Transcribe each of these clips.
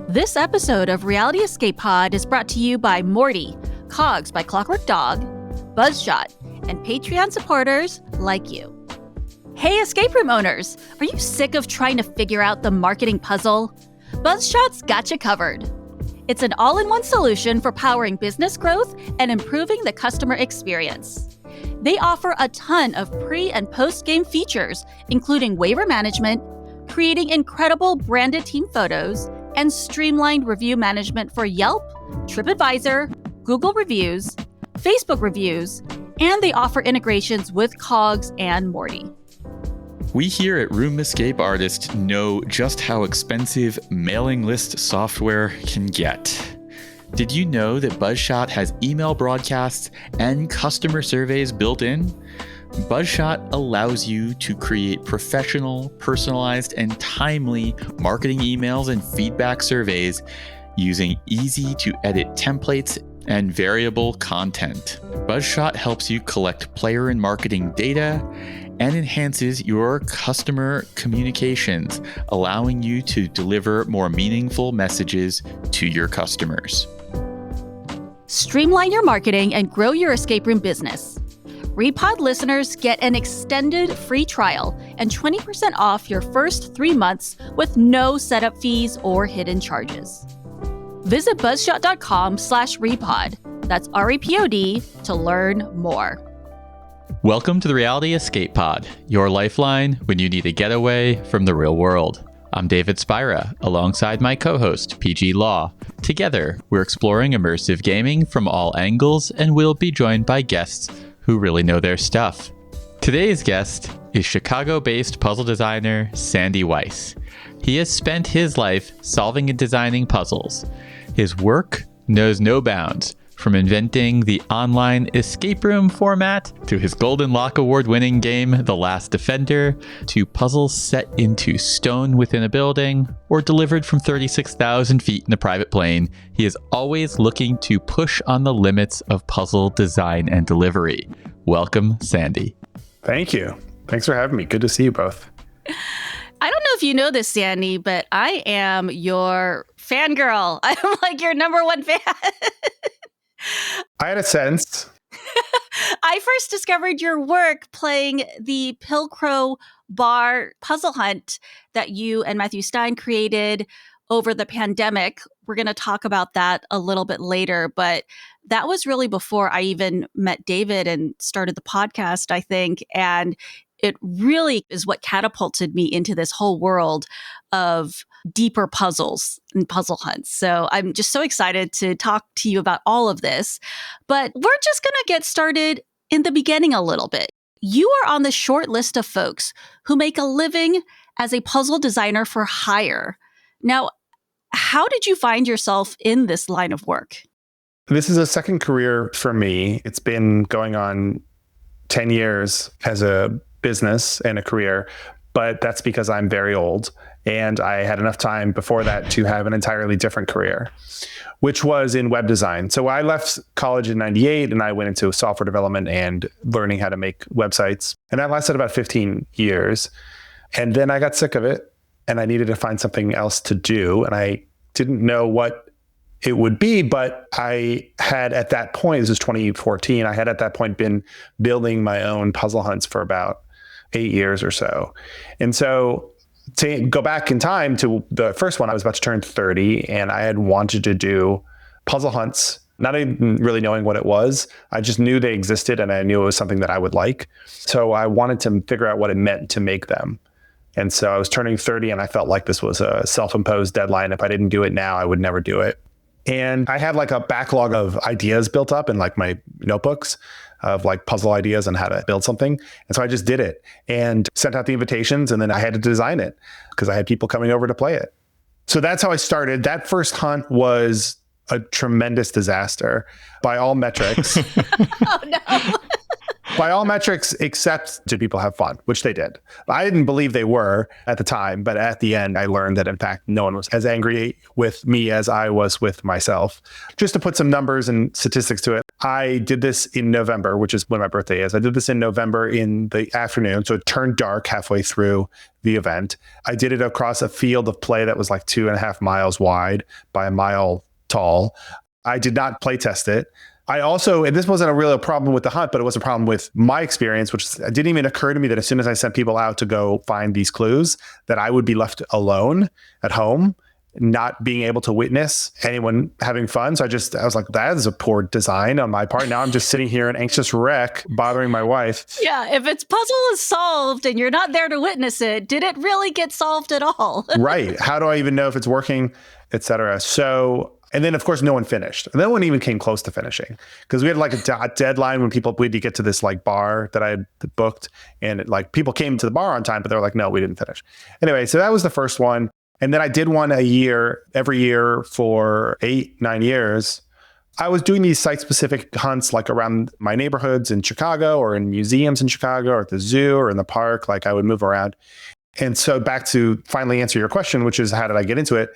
This episode of Reality Escape Pod is brought to you by Morty, Cogs by Clockwork Dog, Buzzshot, and Patreon supporters like you. Hey, escape room owners! Are you sick of trying to figure out the marketing puzzle? Buzzshot's got you covered. It's an all-in-one solution for powering business growth and improving the customer experience. They offer a ton of pre- and post-game features, including waiver management, creating incredible branded team photos, and streamlined review management for Yelp, TripAdvisor, Google Reviews, Facebook Reviews, and they offer integrations with Cogs and Morty. We here at Room Escape Artist know just how expensive mailing list software can get. Did you know that Buzzshot has email broadcasts and customer surveys built in? Buzzshot allows you to create professional, personalized, and timely marketing emails and feedback surveys using easy-to-edit templates and variable content. Buzzshot helps you collect player and marketing data and enhances your customer communications, allowing you to deliver more meaningful messages to your customers. Streamline your marketing and grow your escape room business. REPOD listeners get an extended free trial and 20% off your first 3 months with no setup fees or hidden charges. Visit buzzshot.com/REPOD, that's REPOD, to learn more. Welcome to the Reality Escape Pod, your lifeline when you need a getaway from the real world. I'm David Spira, alongside my co-host, PG Law. Together, we're exploring immersive gaming from all angles, and we'll be joined by guests who really know their stuff. Today's guest is Chicago-based puzzle designer Sandy Weisz. He has spent his life solving and designing puzzles. His work knows no bounds, from inventing the online escape room format to his Golden Lock Award-winning game, The Last Defender, to puzzles set into stone within a building or delivered from 36,000 feet in a private plane. He is always looking to push on the limits of puzzle design and delivery. Welcome, Sandy. Thank you. Thanks for having me. Good to see you both. I don't know if you know this, Sandy, but I am your fangirl. I'm like your number one fan. I had a sense. I first discovered your work playing the Pilcrow Bar puzzle hunt that you and Matthew Stein created over the pandemic. We're going to talk about that a little bit later, but that was really before I even met David and started the podcast, I think. And it really is what catapulted me into this whole world of deeper puzzles and puzzle hunts. So I'm just so excited to talk to you about all of this. But we're just going to get started in the beginning a little bit. You are on the short list of folks who make a living as a puzzle designer for hire. Now, how did you find yourself in this line of work? This is a second career for me. It's been going on 10 years as a business and a career, but that's because I'm very old. And I had enough time before that to have an entirely different career, which was in web design. So I left college in 98 and I went into software development and learning how to make websites. And that lasted about 15 years. And then I got sick of it and I needed to find something else to do. And I didn't know what it would be, but I had at that point, this was 2014, I had at that point been building my own puzzle hunts for about 8 years or so. And so to go back in time to the first one, I was about to turn 30 and I had wanted to do puzzle hunts, not even really knowing what it was. I just knew they existed and I knew it was something that I would like. So I wanted to figure out what it meant to make them. And so I was turning 30 and I felt like this was a self-imposed deadline. If I didn't do it now, I would never do it. And I had like a backlog of ideas built up in like my notebooks of like puzzle ideas and how to build something. And so I just did it and sent out the invitations and then I had to design it because I had people coming over to play it. So that's how I started. That first hunt was a tremendous disaster by all metrics. Oh, no. by all metrics, except did people have fun, which they did. I didn't believe they were at the time, but at the end, I learned that in fact, no one was as angry with me as I was with myself. Just to put some numbers and statistics to it, I did this in November, which is when my birthday is. I did this in November in the afternoon, so it turned dark halfway through the event. I did it across a field of play that was like 2.5 miles wide by a mile tall. I did not play test it. I also, and this wasn't a real problem with the hunt, but it was a problem with my experience, which it didn't even occur to me that as soon as I sent people out to go find these clues, that I would be left alone at home, not being able to witness anyone having fun. So I was like, that is a poor design on my part. Now I'm just sitting here an anxious wreck bothering my wife. Yeah, if its puzzle is solved and you're not there to witness it, did it really get solved at all? Right. How do I even know if it's working, et cetera? So, and then of course, no one finished. No one even came close to finishing because we had like a deadline when we had to get to this like bar that I had booked, and people came to the bar on time, but they were like, no, we didn't finish. Anyway, so that was the first one. And then I did one every year for 8-9 years. I was doing these site-specific hunts like around my neighborhoods in Chicago or in museums in Chicago or at the zoo or in the park. Like I would move around. And so back to finally answer your question, which is how did I get into it?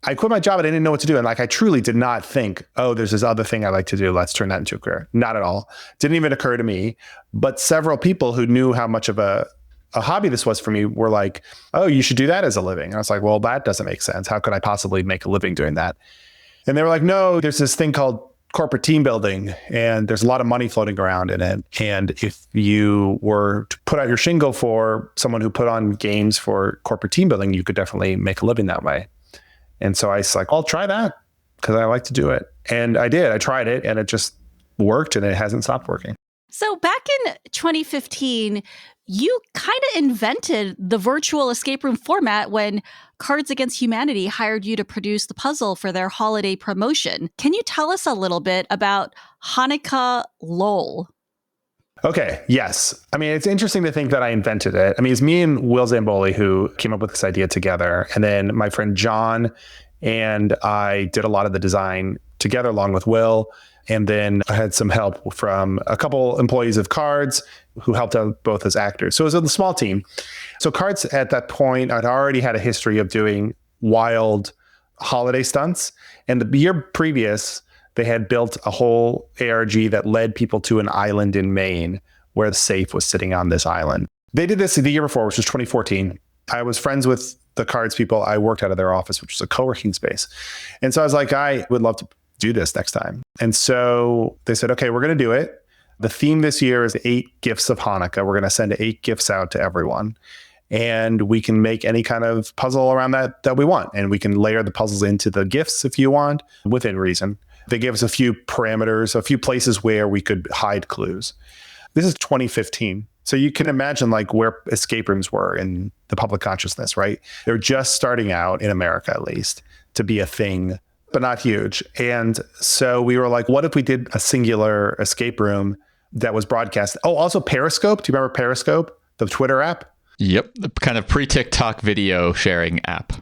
I quit my job and I didn't know what to do. And like I truly did not think, oh, there's this other thing I like to do. Let's turn that into a career. Not at all. Didn't even occur to me. But several people who knew how much of a hobby this was for me were like, oh, you should do that as a living. And I was like, well, that doesn't make sense. How could I possibly make a living doing that? And they were like, no, there's this thing called corporate team building, and there's a lot of money floating around in it. And if you were to put out your shingle for someone who put on games for corporate team building, you could definitely make a living that way. And so I was like, I'll try that because I like to do it. And I did. I tried it and it just worked and it hasn't stopped working. So back in 2015, you kind of invented the virtual escape room format when Cards Against Humanity hired you to produce the puzzle for their holiday promotion. Can you tell us a little bit about Hanukkah LOL? Okay, yes. I mean, it's interesting to think that I invented it. I mean, it's me and Will Zamboli who came up with this idea together. And then my friend John and I did a lot of the design together along with Will. And then I had some help from a couple employees of Cards who helped out both as actors. So it was a small team. So Cards at that point, I'd already had a history of doing wild holiday stunts. And the year previous, they had built a whole ARG that led people to an island in Maine where the safe was sitting on this island. They did this the year before, which was 2014. I was friends with the Cards people. I worked out of their office, which was a co-working space. And so I was like, I would love to do this next time. And so they said, okay, we're going to do it. The theme this year is 8 gifts of Hanukkah. We're going to send 8 gifts out to everyone. And we can make any kind of puzzle around that we want. And we can layer the puzzles into the gifts if you want, within reason. They gave us a few parameters, a few places where we could hide clues. This is 2015. So you can imagine like where escape rooms were in the public consciousness, right? They're just starting out in America, at least, to be a thing, but not huge. And so we were like, what if we did a singular escape room that was broadcast? Oh, also Periscope. Do you remember Periscope, the Twitter app? Yep. The kind of pre-TikTok video sharing app.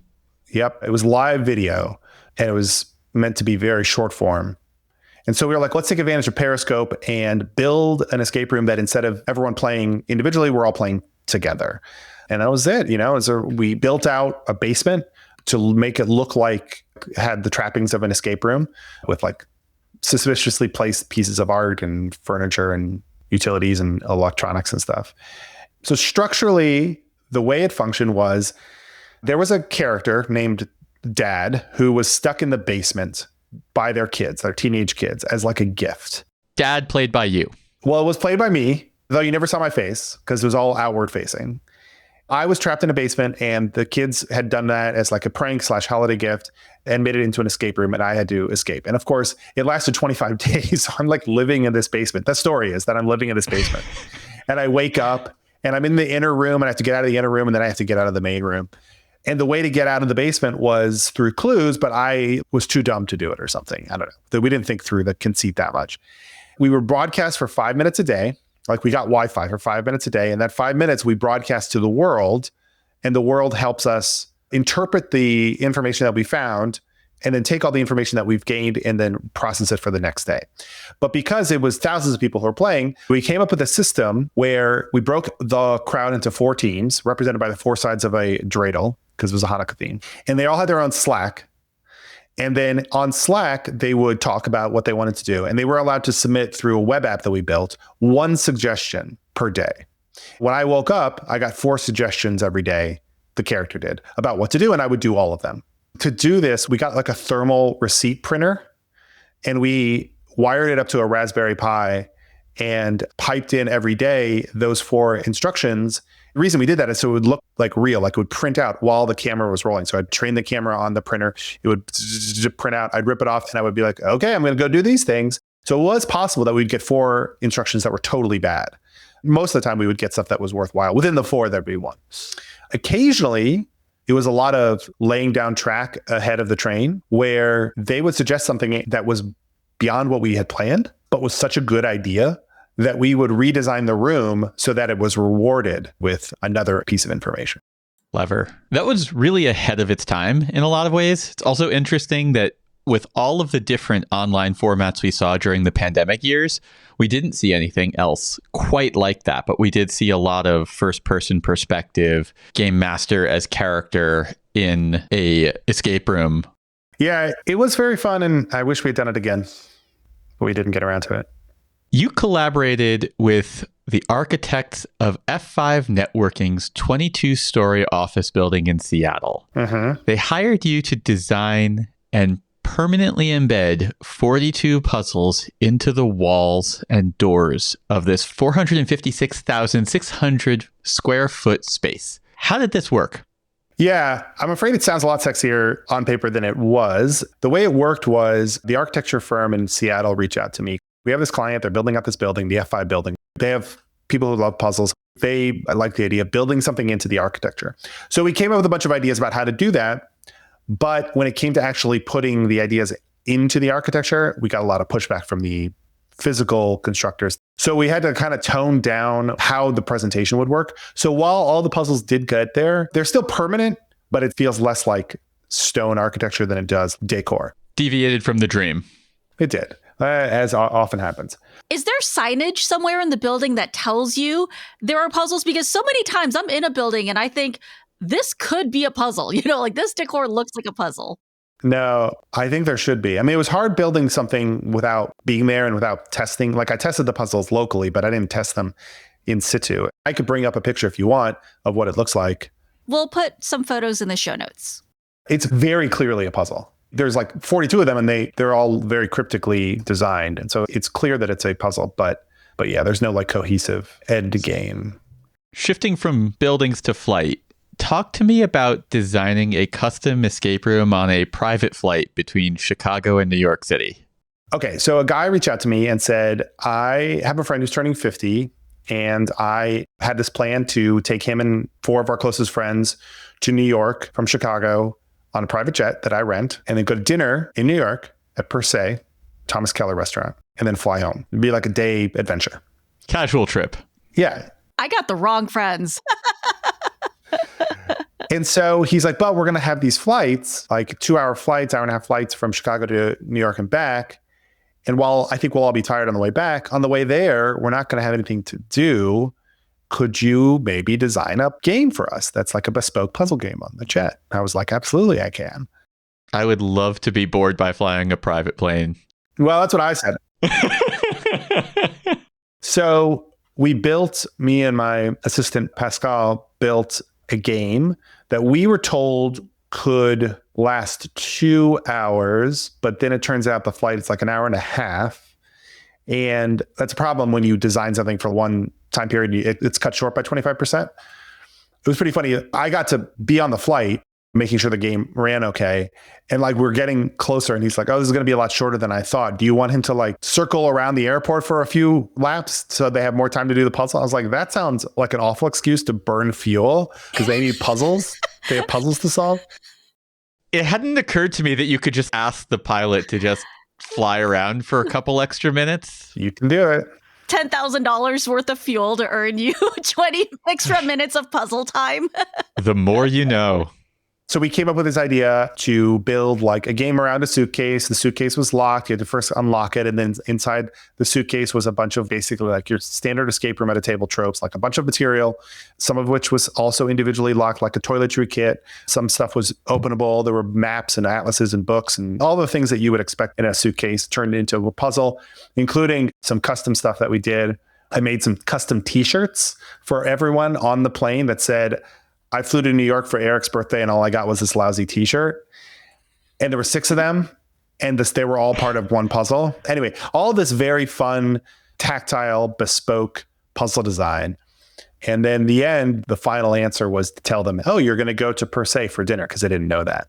Yep. It was live video and it was meant to be very short form. And so we were like, let's take advantage of Periscope and build an escape room that instead of everyone playing individually, we're all playing together. And that was it. We built out a basement to make it look like it had the trappings of an escape room with like suspiciously placed pieces of art and furniture and utilities and electronics and stuff. So structurally, the way it functioned was there was a character named Dad who was stuck in the basement by their kids, their teenage kids, as like a gift. Dad played by you. Well, it was played by me, though you never saw my face because it was all outward facing. I was trapped in a basement and the kids had done that as like a prank / holiday gift and made it into an escape room and I had to escape. And of course, it lasted 25 days. So I'm like living in this basement. The story is that I'm living in this basement and I wake up and I'm in the inner room and I have to get out of the inner room and then I have to get out of the main room. And the way to get out of the basement was through clues, but I was too dumb to do it or something. I don't know. That we didn't think through the conceit that much. We were broadcast for 5 minutes a day. Like we got Wi-Fi for 5 minutes a day. And that 5 minutes we broadcast to the world and the world helps us interpret the information that we found and then take all the information that we've gained and then process it for the next day. But because it was thousands of people who were playing, we came up with a system where we broke the crowd into 4 teams represented by the 4 sides of a dreidel, because it was a Hanukkah theme. And they all had their own Slack. And then on Slack, they would talk about what they wanted to do. And they were allowed to submit through a web app that we built 1 suggestion per day. When I woke up, I got 4 suggestions every day, the character did, about what to do. And I would do all of them. To do this, we got like a thermal receipt printer and we wired it up to a Raspberry Pi and piped in every day those 4 instructions. The reason we did that is so it would look like real, like it would print out while the camera was rolling. So I'd train the camera on the printer. It would print out. I'd rip it off and I would be like, okay, I'm going to go do these things. So it was possible that we'd get 4 instructions that were totally bad. Most of the time we would get stuff that was worthwhile. Within the 4, there'd be 1. Occasionally, it was a lot of laying down track ahead of the train where they would suggest something that was beyond what we had planned, but was such a good idea that we would redesign the room so that it was rewarded with another piece of information. Clever. That was really ahead of its time in a lot of ways. It's also interesting that with all of the different online formats we saw during the pandemic years, we didn't see anything else quite like that, but we did see a lot of first-person perspective, game master as character in a escape room. Yeah, it was very fun, and I wish we had done it again, but we didn't get around to it. You collaborated with the architects of F5 Networking's 22-story office building in Seattle. Mm-hmm. They hired you to design and permanently embed 42 puzzles into the walls and doors of this 456,600 square foot space. How did this work? Yeah, I'm afraid it sounds a lot sexier on paper than it was. The way it worked was the architecture firm in Seattle reached out to me. We have this client, they're building out this building, the F5 building. They have people who love puzzles. They like the idea of building something into the architecture. So we came up with a bunch of ideas about how to do that. But when it came to actually putting the ideas into the architecture, we got a lot of pushback from the physical constructors. So we had to kind of tone down how the presentation would work. So while all the puzzles did get there, they're still permanent, but it feels less like stone architecture than it does decor. Deviated from the dream. It did, as often happens. Is there signage somewhere in the building that tells you there are puzzles? Because so many times I'm in a building and I think, this could be a puzzle, like this decor looks like a puzzle. No, I think there should be. I mean, it was hard building something without being there and without testing. Like I tested the puzzles locally, but I didn't test them in situ. I could bring up a picture if you want of what it looks like. We'll put some photos in the show notes. It's very clearly a puzzle. There's like 42 of them and they're all very cryptically designed. And so it's clear that it's a puzzle, but yeah, there's no like cohesive end game. Shifting from buildings to flight, talk to me about designing a custom escape room on a private flight between Chicago and New York City. Okay, so a guy reached out to me and said, I have a friend who's turning 50, and I had this plan to take him and 4 of our closest friends to New York from Chicago on a private jet that I rent, and then go to dinner in New York at Per Se, Thomas Keller restaurant, and then fly home. It'd be like a day adventure. Casual trip. Yeah. I got the wrong friends. And so he's like, but we're going to have these flights, like 2-hour flights, 1.5 hour flights from Chicago to New York and back. And while I think we'll all be tired on the way back, on the way there, we're not going to have anything to do. Could you maybe design a game for us that's like a bespoke puzzle game on the jet? I was like, absolutely, I can. I would love to be bored by flying a private plane. Well, that's what I said. So me and my assistant Pascal built a game that we were told could last 2 hours, but then it turns out the flight is like 1.5 hours. And that's a problem when you design something for one time period, it's cut short by 25%. It was pretty funny. I got to be on the flight, making sure the game ran okay. And like we're getting closer and he's like, oh, this is going to be a lot shorter than I thought. Do you want him to like circle around the airport for a few laps so they have more time to do the puzzle? I was like, that sounds like an awful excuse to burn fuel because they need puzzles. They have puzzles to solve. It hadn't occurred to me that you could just ask the pilot to just fly around for a couple extra minutes. You can do it. $10,000 worth of fuel to earn you 20 extra minutes of puzzle time. The more you know. So we came up with this idea to build like a game around a suitcase. The suitcase was locked. You had to first unlock it. And then inside the suitcase was a bunch of basically like your standard escape room at a table tropes, like a bunch of material, some of which was also individually locked, like a toiletry kit. Some stuff was openable. There were maps and atlases and books and all the things that you would expect in a suitcase turned into a puzzle, including some custom stuff that we did. I made some custom t-shirts for everyone on the plane that said, I flew to New York for Eric's birthday and all I got was this lousy t-shirt. And there were 6 of them and they were all part of one puzzle. Anyway, all this very fun, tactile, bespoke puzzle design. And then the end, the final answer was to tell them, oh, you're going to go to Per Se for dinner, because I didn't know that.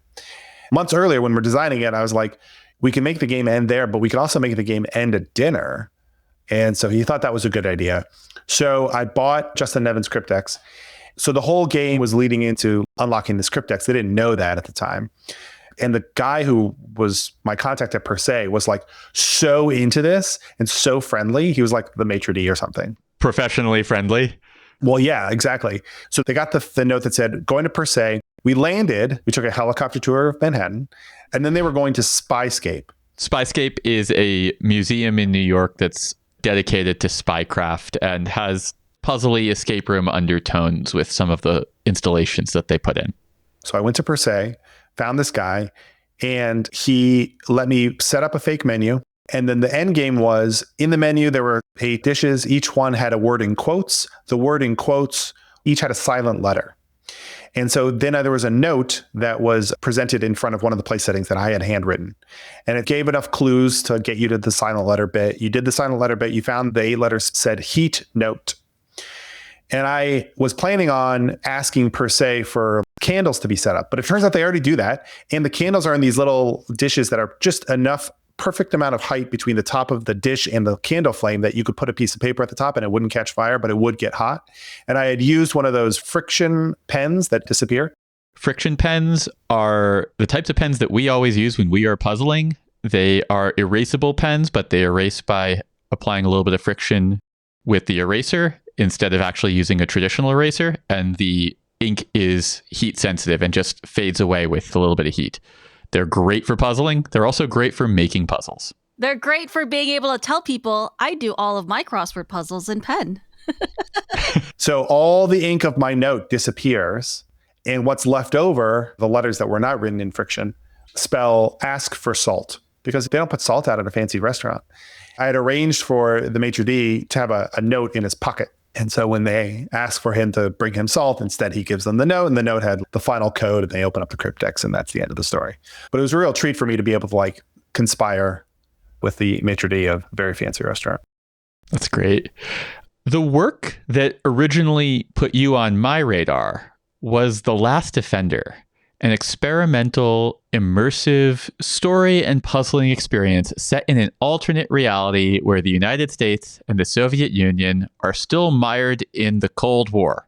Months earlier when we're designing it, I was like, we can make the game end there, but we could also make the game end at dinner. And so he thought that was a good idea. So I bought Justin Nevin's Cryptex. So the whole game was leading into unlocking this Cryptex. They didn't know that at the time. And the guy who was my contact at Per Se was like so into this and so friendly. He was like the maitre d' or something. Professionally friendly. Well, yeah, exactly. So they got the note that said, going to Per Se. We landed, we took a helicopter tour of Manhattan, and then they were going to Spyscape. Spyscape is a museum in New York that's dedicated to spycraft and has puzzly escape room undertones with some of the installations that they put in. So I went to Per Se, found this guy, and he let me set up a fake menu. And then the end game was, in the menu, there were 8 dishes. Each one had a word in quotes. The word in quotes each had a silent letter. And so then there was a note that was presented in front of one of the place settings that I had handwritten. And it gave enough clues to get you to the silent letter bit. You did the silent letter bit. You found the 8 letters said heat note. And I was planning on asking Per Se for candles to be set up. But it turns out they already do that. And the candles are in these little dishes that are just enough perfect amount of height between the top of the dish and the candle flame that you could put a piece of paper at the top and it wouldn't catch fire, but it would get hot. And I had used one of those friction pens that disappear. Friction pens are the types of pens that we always use when we are puzzling. They are erasable pens, but they erase by applying a little bit of friction with the eraser instead of actually using a traditional eraser. And the ink is heat sensitive and just fades away with a little bit of heat. They're great for puzzling. They're also great for making puzzles. They're great for being able to tell people I do all of my crossword puzzles in pen. So all the ink of my note disappears. And what's left over, the letters that were not written in friction, spell ask for salt, because they don't put salt out at a fancy restaurant. I had arranged for the maitre d' to have a note in his pocket. And so when they ask for him to bring him salt, instead he gives them the note, and the note had the final code, and they open up the Cryptex, and that's the end of the story. But it was a real treat for me to be able to like conspire with the maitre d' of a very fancy restaurant. That's great. The work that originally put you on my radar was The Last Defender, an experimental, immersive story and puzzling experience set in an alternate reality where the United States and the Soviet Union are still mired in the Cold War,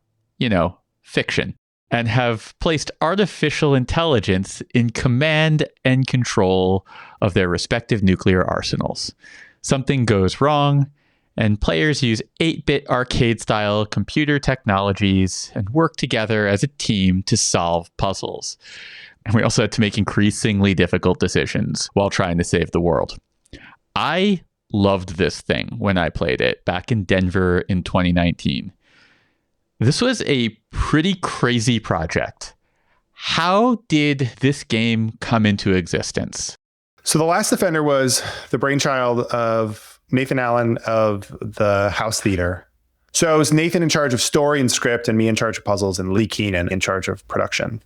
fiction, and have placed artificial intelligence in command and control of their respective nuclear arsenals. Something goes wrong, and players use 8-bit arcade-style computer technologies and work together as a team to solve puzzles. And we also had to make increasingly difficult decisions while trying to save the world. I loved this thing when I played it back in Denver in 2019. This was a pretty crazy project. How did this game come into existence? So The Last Defender was the brainchild of Nathan Allen of the House Theater. So it was Nathan in charge of story and script, and me in charge of puzzles, and Lee Keenan in charge of production.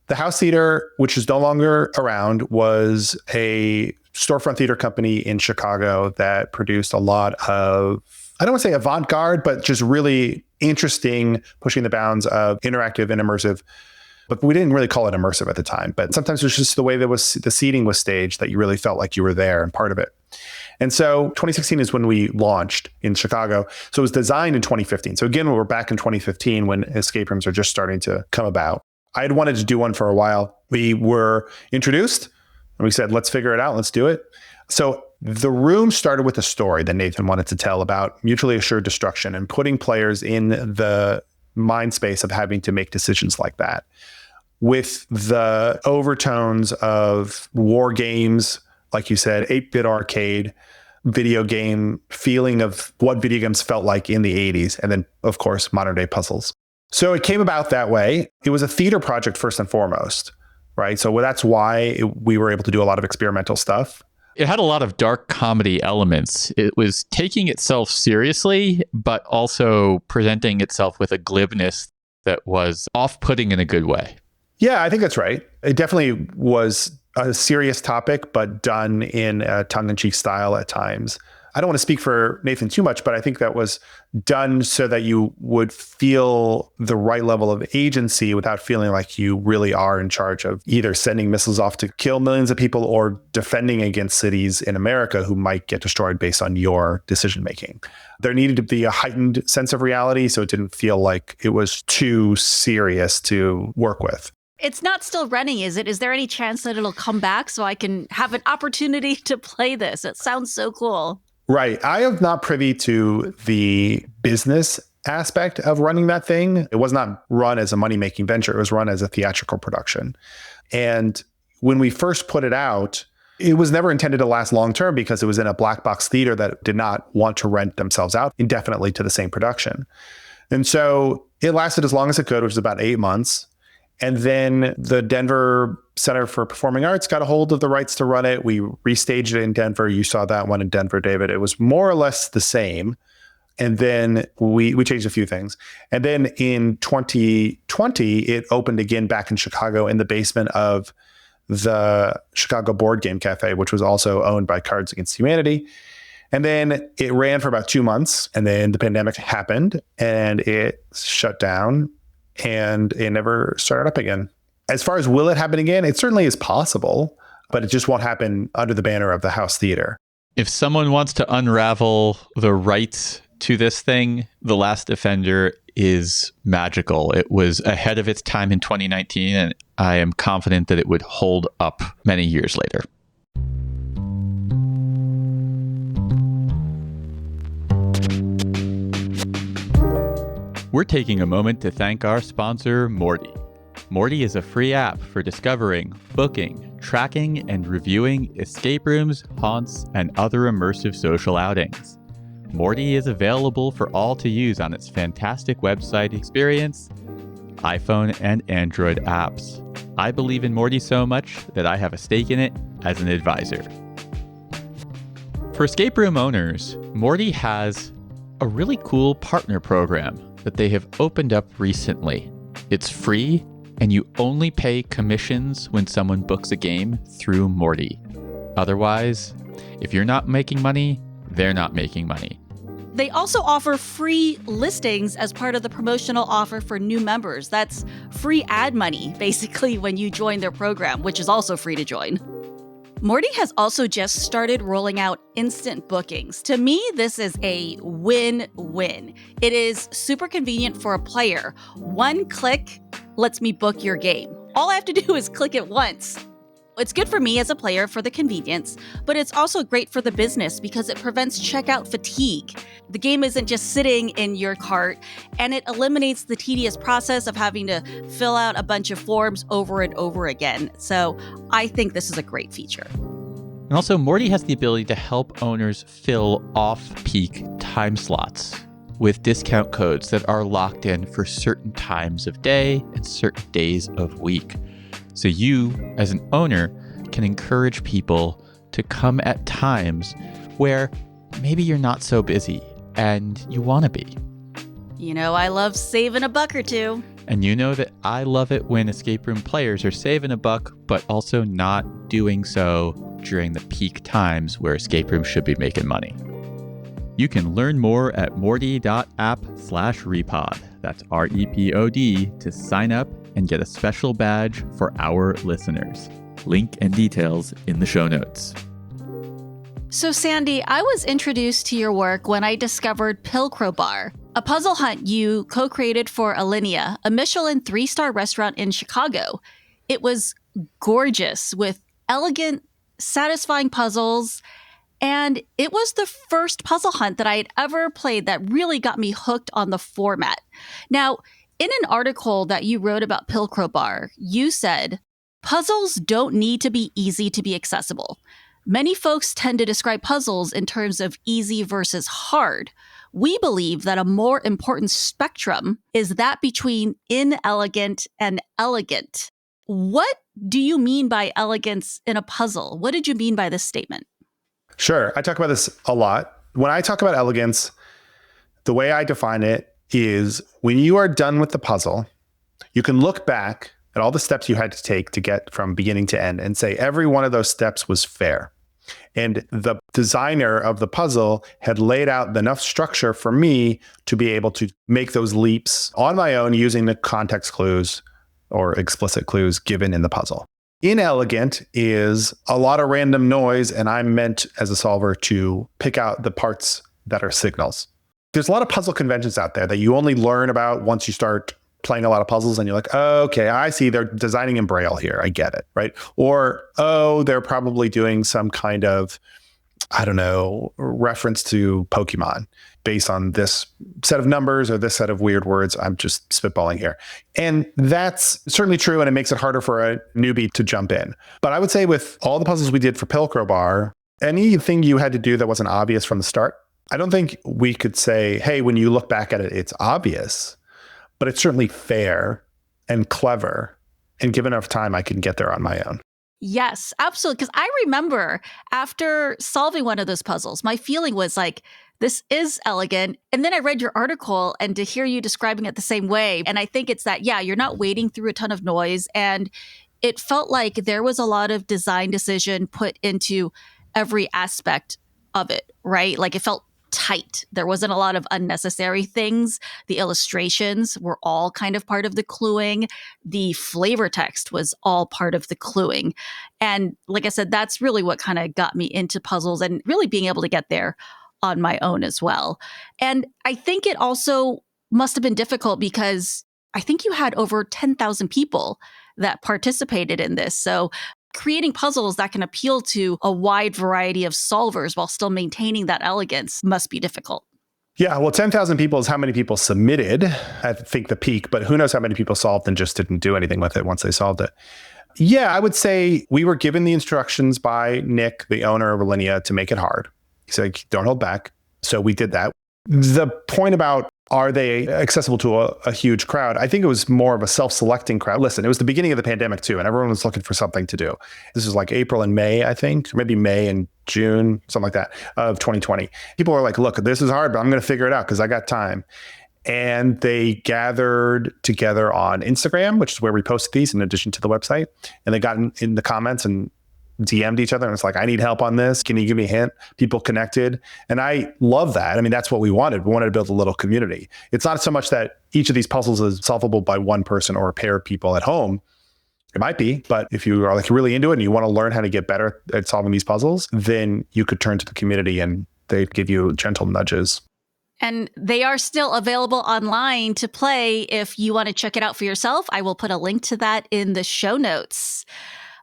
The House Theater, which is no longer around, was a storefront theater company in Chicago that produced a lot of, I don't want to say avant-garde, but just really interesting, pushing the bounds of interactive and immersive. But we didn't really call it immersive at the time. But sometimes it was just the way that was the seating was staged that you really felt like you were there and part of it. And so 2016 is when we launched in Chicago. So it was designed in 2015. So again, we're back in 2015 when escape rooms are just starting to come about. I had wanted to do one for a while. We were introduced and we said, let's figure it out. Let's do it. So the room started with a story that Nathan wanted to tell about mutually assured destruction and putting players in the mind space of having to make decisions like that. with the overtones of war games, like you said, 8-bit arcade, video game feeling of what video games felt like in the 80s. And then, of course, modern day puzzles. So it came about that way. It was a theater project first and foremost, right? So that's why we were able to do a lot of experimental stuff. It had a lot of dark comedy elements. It was taking itself seriously, but also presenting itself with a glibness that was off-putting in a good way. Yeah, I think that's right. It definitely was a serious topic, but done in a tongue-in-cheek style at times. I don't want to speak for Nathan too much, but I think that was done so that you would feel the right level of agency without feeling like you really are in charge of either sending missiles off to kill millions of people or defending against cities in America who might get destroyed based on your decision making. There needed to be a heightened sense of reality, so it didn't feel like it was too serious to work with. It's not still running, is it? Is there any chance that it'll come back so I can have an opportunity to play this? It sounds so cool. Right. I am not privy to the business aspect of running that thing. It was not run as a money-making venture. It was run as a theatrical production. And when we first put it out, it was never intended to last long-term because it was in a black box theater that did not want to rent themselves out indefinitely to the same production. And so it lasted as long as it could, which was about 8 months. And then the Denver Center for Performing Arts got a hold of the rights to run it. We restaged it in Denver. You saw that one in Denver, David. It was more or less the same. And then we changed a few things. And then in 2020, it opened again back in Chicago in the basement of the Chicago Board Game Cafe, which was also owned by Cards Against Humanity. And then it ran for about 2 months. And then the pandemic happened and it shut down. And it never started up again. As far as will it happen again, it certainly is possible, but it just won't happen under the banner of the House Theater. If someone wants to unravel the rights to this thing, The Last Defender is magical. It was ahead of its time in 2019, and I am confident that it would hold up many years later. We're taking a moment to thank our sponsor, Morty. Morty is a free app for discovering, booking, tracking, and reviewing escape rooms, haunts, and other immersive social outings. Morty is available for all to use on its fantastic website experience, iPhone and Android apps. I believe in Morty so much that I have a stake in it as an advisor. For escape room owners, Morty has a really cool partner program that they have opened up recently. It's free, and you only pay commissions when someone books a game through Morty. Otherwise, if you're not making money, they're not making money. They also offer free listings as part of the promotional offer for new members. That's free ad money, basically, when you join their program, which is also free to join. Morty has also just started rolling out instant bookings. To me, this is a win-win. It is super convenient for a player. One click lets me book your game. All I have to do is click it once. It's good for me as a player for the convenience, but it's also great for the business because it prevents checkout fatigue. The game isn't just sitting in your cart, and it eliminates the tedious process of having to fill out a bunch of forms over and over again. So I think this is a great feature. And also, Morty has the ability to help owners fill off-peak time slots with discount codes that are locked in for certain times of day and certain days of week. So you, as an owner, can encourage people to come at times where maybe you're not so busy and you want to be. You know, I love saving a buck or two. And you know that I love it when escape room players are saving a buck, but also not doing so during the peak times where escape rooms should be making money. You can learn more at morty.app/repod. That's REPOD to sign up and get a special badge for our listeners. Link and details in the show notes. So Sandy, I was introduced to your work when I discovered Pilcrow Bar, a puzzle hunt you co-created for Alinea, a Michelin 3-star restaurant in Chicago. It was gorgeous with elegant, satisfying puzzles, and it was the first puzzle hunt that I had ever played that really got me hooked on the format. Now, In an article that you wrote about Pilcrow Bar, you said, puzzles don't need to be easy to be accessible. Many folks tend to describe puzzles in terms of easy versus hard. We believe that a more important spectrum is that between inelegant and elegant. What do you mean by elegance in a puzzle? What did you mean by this statement? Sure. I talk about this a lot. When I talk about elegance, the way I define it is when you are done with the puzzle, you can look back at all the steps you had to take to get from beginning to end and say every one of those steps was fair. And the designer of the puzzle had laid out enough structure for me to be able to make those leaps on my own using the context clues or explicit clues given in the puzzle. Inelegant is a lot of random noise, and I'm meant as a solver to pick out the parts that are signals. There's a lot of puzzle conventions out there that you only learn about once you start playing a lot of puzzles and you're like, oh, okay, I see they're designing in Braille here. I get it, right? Or, oh, they're probably doing some kind of, I don't know, reference to Pokemon based on this set of numbers or this set of weird words. I'm just spitballing here. And that's certainly true, and it makes it harder for a newbie to jump in. But I would say with all the puzzles we did for Pilcrow Bar, anything you had to do that wasn't obvious from the start, I don't think we could say, hey, when you look back at it, it's obvious. But it's certainly fair and clever. And given enough time, I can get there on my own. Yes, absolutely. Because I remember after solving one of those puzzles, my feeling was like, this is elegant. And then I read your article and to hear you describing it the same way. And I think it's that, yeah, you're not wading through a ton of noise. And it felt like there was a lot of design decision put into every aspect of it, right? Like it felt tight. There wasn't a lot of unnecessary things. The illustrations were all kind of part of the cluing. The flavor text was all part of the cluing. And like I said, that's really what kind of got me into puzzles and really being able to get there on my own as well. And I think it also must have been difficult because I think you had over 10,000 people that participated in this. So creating puzzles that can appeal to a wide variety of solvers while still maintaining that elegance must be difficult. Yeah, well, 10,000 people is how many people submitted, I think the peak, but who knows how many people solved and just didn't do anything with it once they solved it. Yeah, I would say we were given the instructions by Nick, the owner of Alinea, to make it hard. He said, don't hold back. So we did that. The point about are they accessible to a huge crowd? I think it was more of a self-selecting crowd. Listen, it was the beginning of the pandemic too, and everyone was looking for something to do. This was like April and May, I think, or maybe May and June, something like that, of 2020. People were like, look, this is hard, but I'm going to figure it out because I got time. And they gathered together on Instagram, which is where we posted these in addition to the website. And they got in the comments and DM'd each other. And it's like, I need help on this. Can you give me a hint? People connected. And I love that. I mean, that's what we wanted. We wanted to build a little community. It's not so much that each of these puzzles is solvable by one person or a pair of people at home. It might be, but if you are like really into it and you want to learn how to get better at solving these puzzles, then you could turn to the community and they'd give you gentle nudges. And they are still available online to play if you want to check it out for yourself. I will put a link to that in the show notes.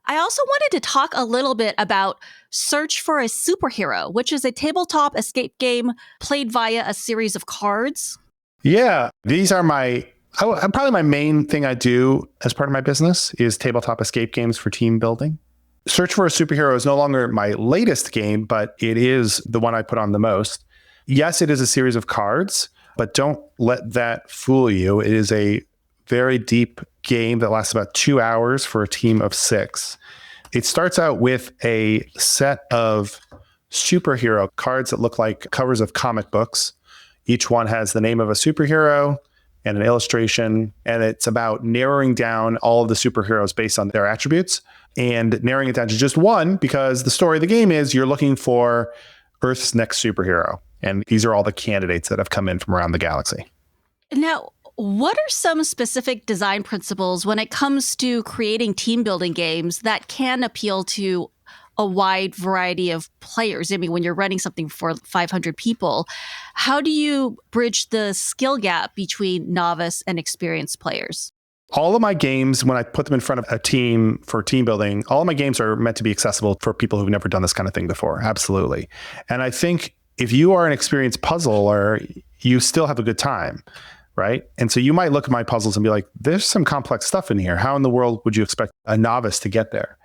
I also wanted to talk a little bit about Search for a Superhero, which is a tabletop escape game played via a series of cards. Yeah, these are probably my main thing I do as part of my business is tabletop escape games for team building. Search for a Superhero is no longer my latest game, but it is the one I put on the most. Yes, it is a series of cards, but don't let that fool you. It is a very deep game that lasts about 2 hours for a team of 6. It starts out with a set of superhero cards that look like covers of comic books. Each one has the name of a superhero and an illustration, and it's about narrowing down all of the superheroes based on their attributes and narrowing it down to just one, because the story of the game is you're looking for Earth's next superhero. And these are all the candidates that have come in from around the galaxy. Now, what are some specific design principles when it comes to creating team building games that can appeal to a wide variety of players? I mean, when you're running something for 500 people, how do you bridge the skill gap between novice and experienced players? All of my games, when I put them in front of a team for team building, all of my games are meant to be accessible for people who've never done this kind of thing before. Absolutely. And I think if you are an experienced puzzler, you still have a good time. right? And so you might look at my puzzles and be like, there's some complex stuff in here. How in the world would you expect a novice to get there?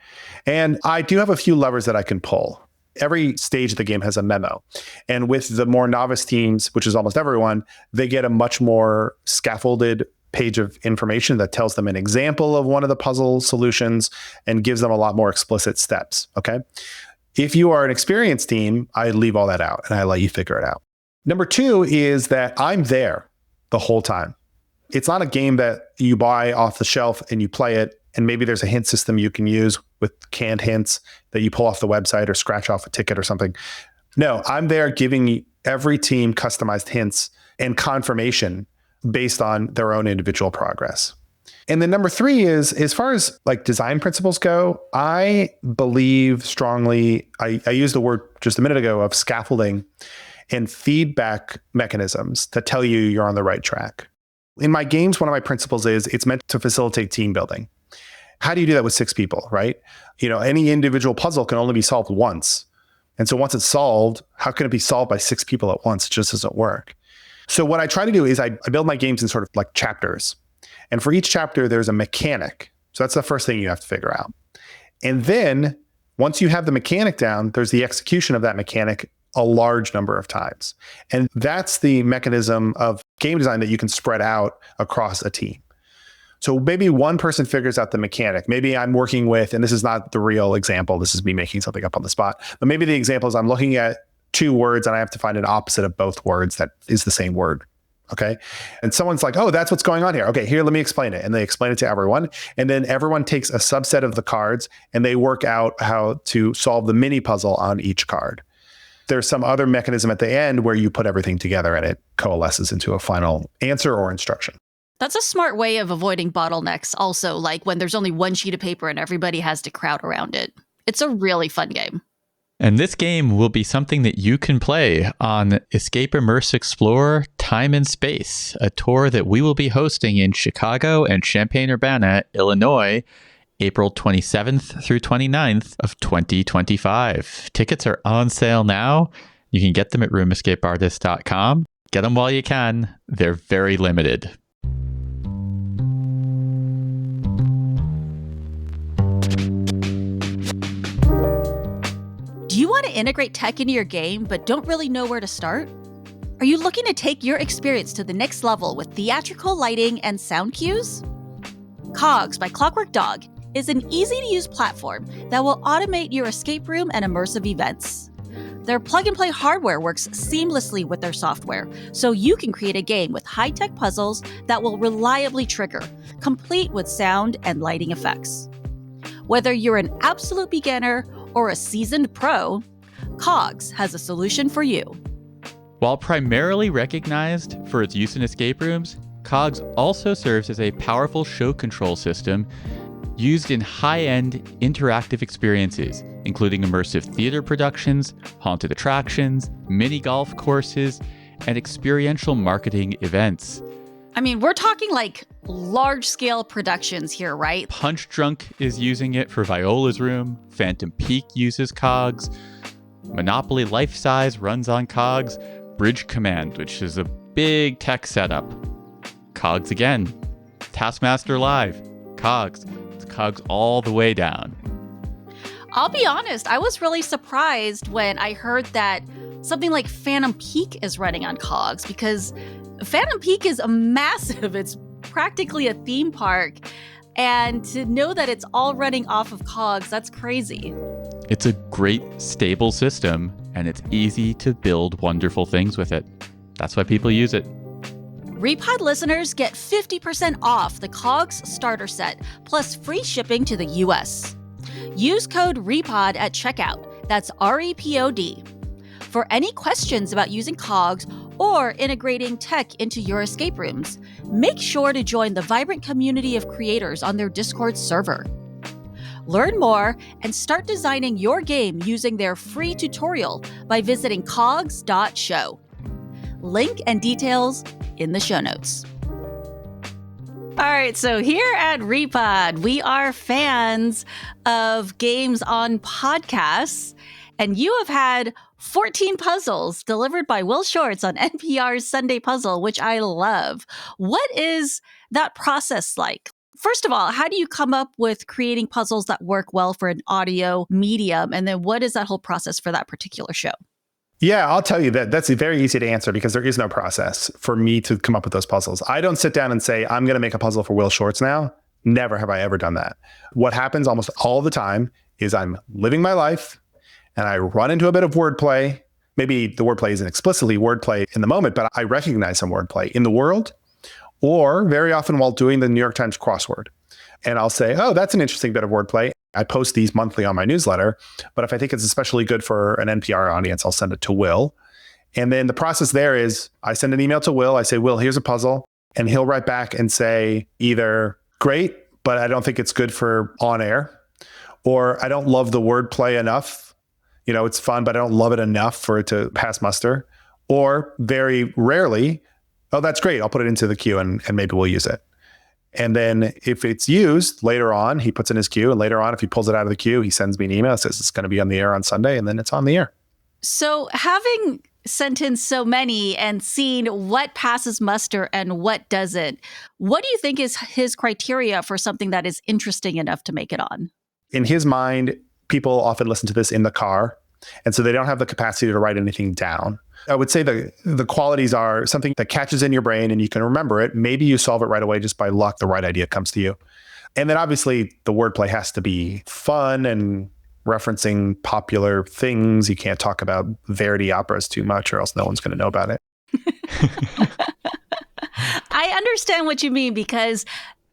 And I do have a few levers that I can pull. Every stage of the game has a memo. And with the more novice teams, which is almost everyone, they get a much more scaffolded page of information that tells them an example of one of the puzzle solutions and gives them a lot more explicit steps. Okay. If you are an experienced team, I leave all that out and I let you figure it out. Number two is that I'm there the whole time. It's not a game that you buy off the shelf and you play it, and maybe there's a hint system you can use with canned hints that you pull off the website or scratch off a ticket or something. No, I'm there giving every team customized hints and confirmation based on their own individual progress. And then number three is, as far as like design principles go, I believe strongly, I used the word just a minute ago of scaffolding and feedback mechanisms to tell you you're on the right track. In my games, one of my principles is it's meant to facilitate team building. How do you do that with 6 people, right? Any individual puzzle can only be solved once. And so once it's solved, how can it be solved by 6 people at once? It just doesn't work. So what I try to do is I build my games in sort of like chapters. And for each chapter, there's a mechanic. So that's the first thing you have to figure out. And then once you have the mechanic down, there's the execution of that mechanic a large number of times. And that's the mechanism of game design that you can spread out across a team. So maybe one person figures out the mechanic. Maybe I'm working with, and this is not the real example, this is me making something up on the spot, but maybe the example is I'm looking at 2 words and I have to find an opposite of both words that is the same word. Okay. And someone's like, oh, that's what's going on here. Okay, here, let me explain it. And they explain it to everyone. And then everyone takes a subset of the cards and they work out how to solve the mini puzzle on each card. There's some other mechanism at the end where you put everything together and it coalesces into a final answer or instruction. That's a smart way of avoiding bottlenecks also, like when there's only one sheet of paper and everybody has to crowd around it. It's a really fun game. And this game will be something that you can play on Escape Immerse Explore Time and Space, a tour that we will be hosting in Chicago and Champaign-Urbana, Illinois, April 27th through 29th of 2025. Tickets are on sale now. You can get them at roomescapeartist.com. Get them while you can. They're very limited. Do you want to integrate tech into your game but don't really know where to start? Are you looking to take your experience to the next level with theatrical lighting and sound cues? Cogs by Clockwork Dog is an easy-to-use platform that will automate your escape room and immersive events. Their plug-and-play hardware works seamlessly with their software, so you can create a game with high-tech puzzles that will reliably trigger, complete with sound and lighting effects. Whether you're an absolute beginner or a seasoned pro, Cogs has a solution for you. While primarily recognized for its use in escape rooms, Cogs also serves as a powerful show control system used in high-end interactive experiences, including immersive theater productions, haunted attractions, mini golf courses, and experiential marketing events. I mean, we're talking like large-scale productions here, right? Punch Drunk is using it for Viola's Room, Phantom Peak uses Cogs, Monopoly Life Size runs on Cogs, Bridge Command, which is a big tech setup, Cogs again, Taskmaster Live, Cogs. It's Cogs all the way down. I'll be honest, I was really surprised when I heard that something like Phantom Peak is running on Cogs, because Phantom Peak is massive. It's practically a theme park. And to know that it's all running off of Cogs, that's crazy. It's a great, stable system, and it's easy to build wonderful things with it. That's why people use it. REPOD listeners get 50% off the Cogs starter set, plus free shipping to the US. Use code REPOD at checkout. That's REPOD. For any questions about using Cogs or integrating tech into your escape rooms, make sure to join the vibrant community of creators on their Discord server. Learn more and start designing your game using their free tutorial by visiting cogs.show. Link and details in the show notes. All right, so here at REPOD, we are fans of games on podcasts, and you have had 14 puzzles delivered by Will Shortz on NPR's Sunday Puzzle, which I love. What is that process like? First of all, how do you come up with creating puzzles that work well for an audio medium? And then what is that whole process for that particular show? Yeah, I'll tell you that that's very easy to answer because there is no process for me to come up with those puzzles. I don't sit down and say, I'm going to make a puzzle for Will Shortz now. Never have I ever done that. What happens almost all the time is I'm living my life and I run into a bit of wordplay. Maybe the wordplay isn't explicitly wordplay in the moment, but I recognize some wordplay in the world, or very often while doing the New York Times crossword. And I'll say, oh, that's an interesting bit of wordplay. I post these monthly on my newsletter, but if I think it's especially good for an NPR audience, I'll send it to Will. And then the process there is I send an email to Will. I say, Will, here's a puzzle. And he'll write back and say either great, but I don't think it's good for on air, or I don't love the wordplay enough. You know, it's fun, but I don't love it enough for it to pass muster. Or very rarely, oh, that's great. I'll put it into the queue and maybe we'll use it. And then if it's used later on, he puts in his queue. And later on, if he pulls it out of the queue, he sends me an email, says it's going to be on the air on Sunday. And then it's on the air. So having sent in so many and seen what passes muster and what doesn't, what do you think is his criteria for something that is interesting enough to make it on? In his mind, people often listen to this in the car. And so they don't have the capacity to write anything down. I would say the qualities are something that catches in your brain and you can remember it. Maybe you solve it right away just by luck. The right idea comes to you. And then obviously the wordplay has to be fun and referencing popular things. You can't talk about Verdi operas too much or else no one's going to know about it. I understand what you mean because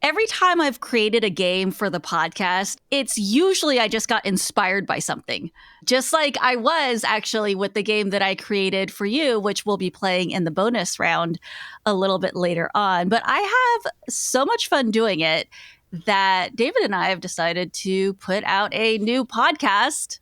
every time I've created a game for the podcast, it's usually I just got inspired by something. Just like I was actually with the game that I created for you, which we'll be playing in the bonus round a little bit later on. But I have so much fun doing it that David and I have decided to put out a new podcast.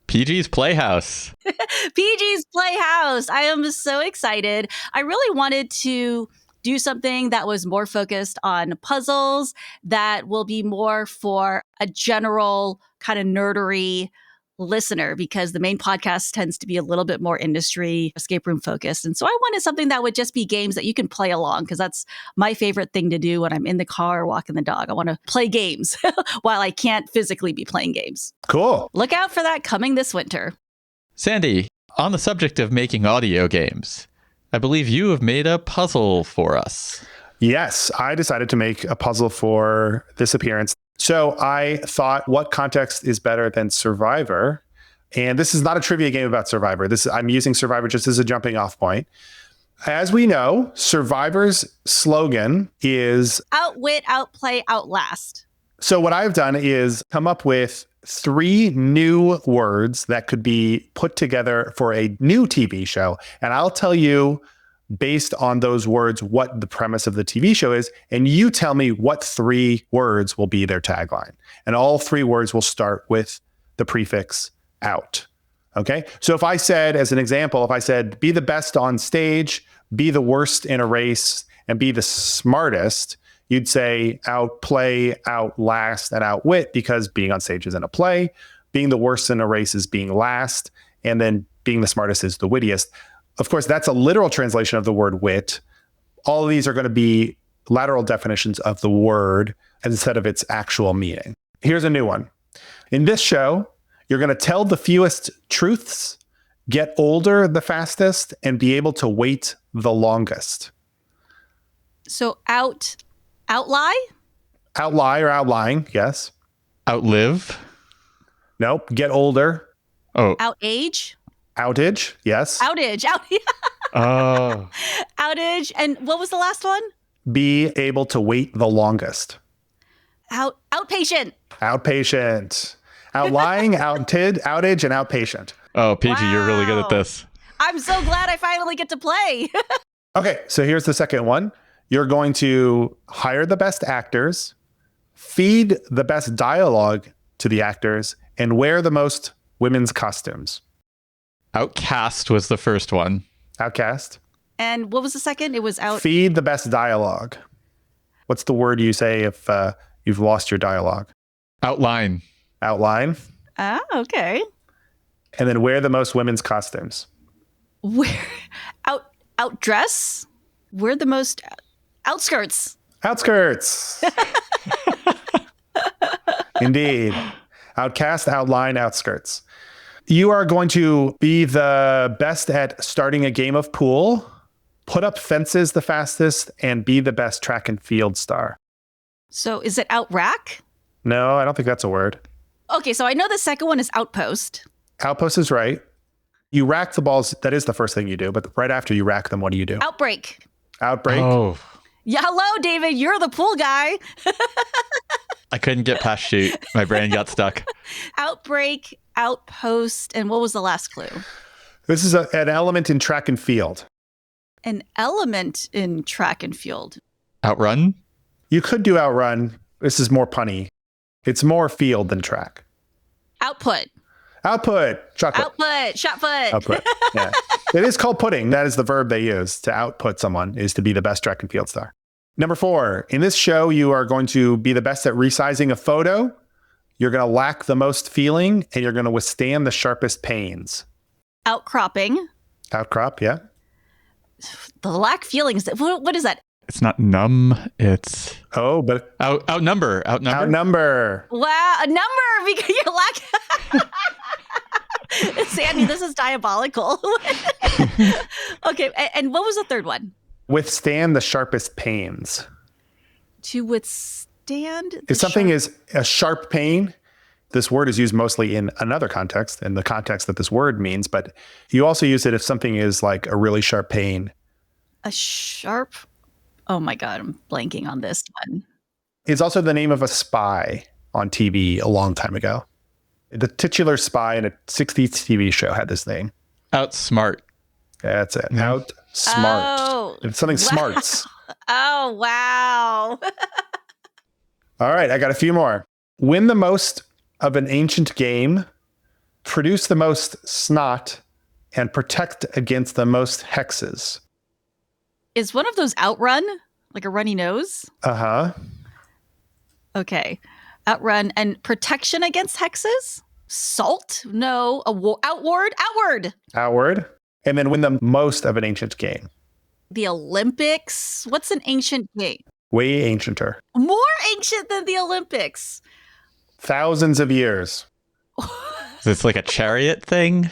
PG's Playhouse. PG's Playhouse. I am so excited. I really wanted to do something that was more focused on puzzles, that will be more for a general kind of nerdery listener, because the main podcast tends to be a little bit more industry escape room focused. And so I wanted something that would just be games that you can play along, because that's my favorite thing to do when I'm in the car or walking the dog. I want to play games while I can't physically be playing games. Cool. Look out for that coming this winter. Sandy, on the subject of making audio games, I believe you have made a puzzle for us. Yes, I decided to make a puzzle for this appearance. So I thought, what context is better than Survivor? And this is not a trivia game about Survivor. I'm using Survivor just as a jumping off point. As we know, Survivor's slogan is outwit, outplay, outlast. So what I've done is come up with 3 new words that could be put together for a new TV show. And I'll tell you, based on those words, what the premise of the TV show is. And you tell me what 3 words will be their tagline. And all 3 words will start with the prefix out. Okay. So if I said, as an example, if I said, be the best on stage, be the worst in a race, and be the smartest, you'd say outplay, outlast, and outwit, because being on stage isn't a play. Being the worst in a race is being last. And then being the smartest is the wittiest. Of course, that's a literal translation of the word wit. All of these are going to be lateral definitions of the word instead of its actual meaning. Here's a new one. In this show, you're going to tell the fewest truths, get older the fastest, and be able to wait the longest. So outlie? Outlie or outlying, yes. Outlive? Nope. Get older. Oh. Outage? Outage, yes. Outage. Oh. Outage. And what was the last one? Be able to wait the longest. Outpatient. Outpatient. Outlying, outage, and outpatient. Oh, PG, Wow. You're really good at this. I'm so glad I finally get to play. Okay, so here's the second one. You're going to hire the best actors, feed the best dialogue to the actors, and wear the most women's costumes. Outcast was the first one. Outcast. And what was the second? It was Feed the best dialogue. What's the word you say if you've lost your dialogue? Outline. Outline. Ah, okay. And then wear the most women's costumes. We're outdress. We're the most outskirts. Outskirts. Indeed. Outcast, outline, outskirts. You are going to be the best at starting a game of pool, put up fences the fastest, and be the best track and field star. So is it outrack? No, I don't think that's a word. Okay, so I know the second one is outpost. Outpost is right. You rack the balls. That is the first thing you do. But right after you rack them, what do you do? Outbreak. Outbreak. Oh, Yeah, hello, David. You're the pool guy. I couldn't get past shoot. My brain got stuck. Outbreak, outpost, and what was the last clue? This is an element in track and field. An element in track and field. Outrun? You could do outrun. This is more punny. It's more field than track. Output. Output. Chocolate. Output. Shot put. Output. Yeah. It is called putting. That is the verb they use to output someone, is to be the best track and field star. Number 4, in this show, you are going to be the best at resizing a photo. You're going to lack the most feeling, and you're going to withstand the sharpest pains. Outcropping. Outcrop, yeah. The lack feelings. What is that? It's not numb. It's Oh, but outnumber. outnumber. Wow, a number because you lack. Sandy, this is diabolical. Okay, and what was the third one? Withstand the sharpest pains. To withstand. If something is a sharp pain, this word is used mostly in another context, in the context that this word means, but you also use it if something is like a really sharp pain. A sharp. Oh my God, I'm blanking on this one. It's also the name of a spy on TV a long time ago. The titular spy in a 60s TV show had this name. Outsmart. That's it. Yeah. Outsmart. Oh, It's something wow. smarts. Oh, wow. All right, I got a few more. Win the most of an ancient game, produce the most snot, and protect against the most hexes. Is one of those outrun? Like a runny nose? Uh-huh. Okay. Outrun and protection against hexes? Salt? No. Outward? Outward. Outward. And then win the most of an ancient game. The Olympics? What's an ancient game? Way ancienter. More ancient than the Olympics. Thousands of years. Is this like a chariot thing?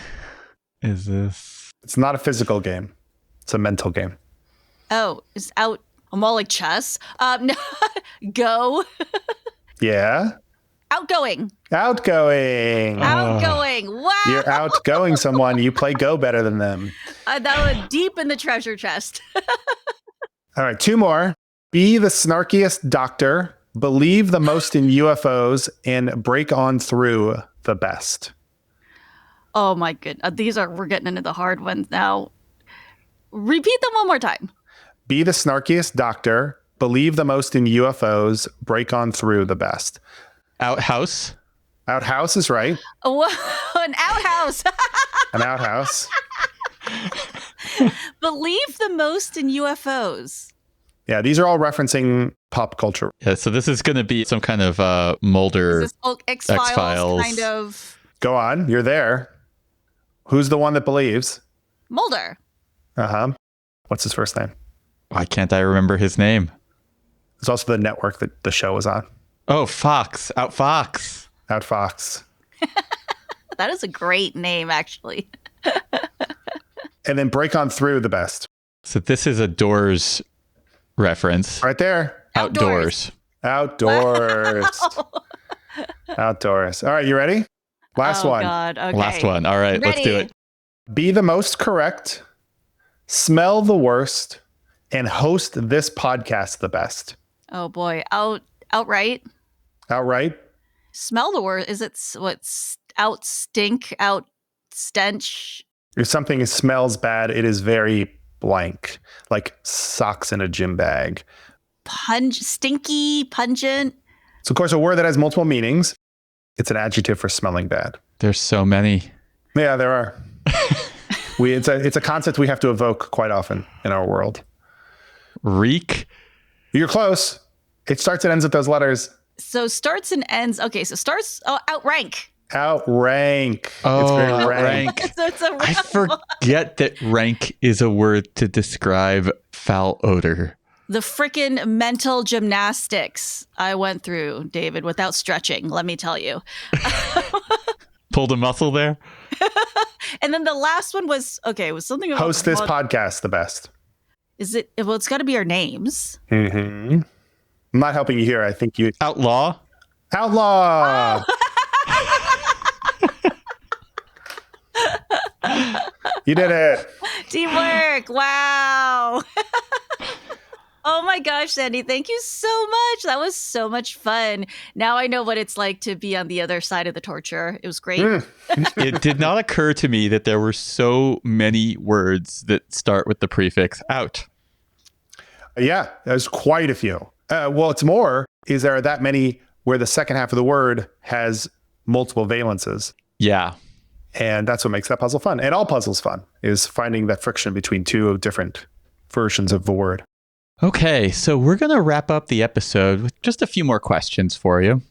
Is this? It's not a physical game. It's a mental game. Oh, it's out. I'm all like chess. No. Go. Yeah. Outgoing. Outgoing. Outgoing. Wow. You're outgoing someone. You play Go better than them. That was deep in the treasure chest. All right, 2 more. Be the snarkiest doctor, believe the most in UFOs, and break on through the best. Oh my goodness. We're getting into the hard ones now. Repeat them one more time. Be the snarkiest doctor, believe the most in UFOs, break on through the best. Outhouse. Outhouse is right. Oh, an outhouse. An outhouse. Believe the most in UFOs. Yeah, these are all referencing pop culture. Yeah, so this is going to be some kind of Mulder. Is this X-Files X-Files. kind of? Go on, you're there. Who's the one that believes? Mulder. Uh-huh. What's his first name? Why can't I remember his name? It's also the network that the show was on. Oh, Fox. Outfox. Outfox. That is a great name, actually. And then break on through the best. So this is a Doors reference. Right there. Outdoors. Outdoors. Wow. Outdoors. All right, you ready? Last Oh, one. God. Okay. Last one. All right, let's do Ready. it. Be the most correct, smell the worst, and host this podcast the best. Oh boy. Outright. Outright? Smell the word. Is it out stink, out stench? If something smells bad, it is very blank, like socks in a gym bag. Stinky, pungent. So, of course, a word that has multiple meanings. It's an adjective for smelling bad. There's so many. Yeah, there are. It's a concept we have to evoke quite often in our world. Reek. You're close. It starts and ends with those letters. So starts and ends. Okay, so starts, outrank. Outrank. Oh, It's very rank. rank. So it's a I round. forget that rank is a word to describe foul odor. The frickin' mental gymnastics I went through, David, without stretching, let me tell you. Pulled a muscle there? And then the last one was, okay, it was something about Host this podcast the best. Is it? Well, it's got to be our names. Mm-hmm. I'm not helping you here. I think you... Outlaw? Outlaw! You did it. Teamwork. Wow. Oh my gosh, Sandy, thank you so much. That was so much fun. Now I know what it's like to be on the other side of the torture. It was great. It did not occur to me that there were so many words that start with the prefix out. Yeah, there's quite a few. Well, it's more. Is there that many where the second half of the word has multiple valences? Yeah. And that's what makes that puzzle fun. And all puzzles fun is finding that friction between two different versions of the word. Okay, so we're going to wrap up the episode with just a few more questions for you.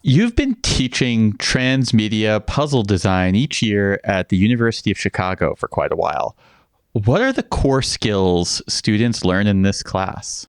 You've been teaching transmedia puzzle design each year at the University of Chicago for quite a while. What are the core skills students learn in this class?